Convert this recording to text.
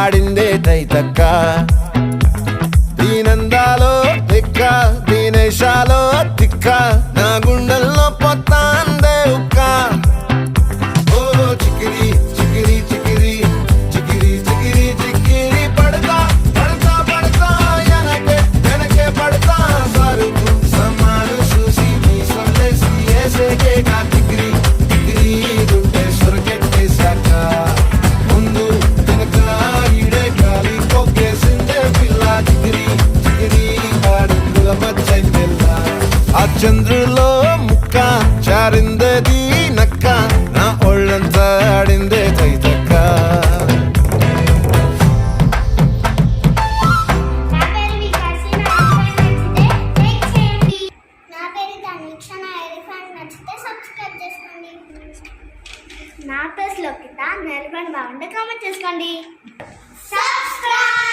ఆడిందే తైతక్క దీనందాలో తిక్క దీనేశాలో తిక్క నా గుండెల్లో పొత్తాందే ఉక్క ఓ చికిరి చికిరి చికిరి చికిరి చికిరి చికిరి పడతా పడతా పడతా ఎనకే ఎనకే పడతా సరుకు సమాను చూసి నీ సొల్లేసి ఏసేకే కా చికిరి చికిరి దుంటే సొరకెట్టేశాక ముందు వెనక ఈడే గాలి కొక్కేసిందే పిల్ల చికిరి చికిరి ఆడుగుల మచ్చైందెల్ల ఆ చంద్రులో ముక్క చారిందది నక్క నా ఒళ్ళంతా ఆడిందే తైతక్క నా పేరు వికాసి. నా ఎలిఫెంట్ నచ్చితే లైక్ చేయండి. నా పేరు ధనిక్ష. నా ఎలిఫెంట్ నచ్చితే సబ్స్క్రైబ్ చేసుకోండి. నా పేరు లోకిత. నా ఎలిఫెంట్ బాగుంటే కామెంట్ చేసుకోండి. సబ్స్క్రైబ్.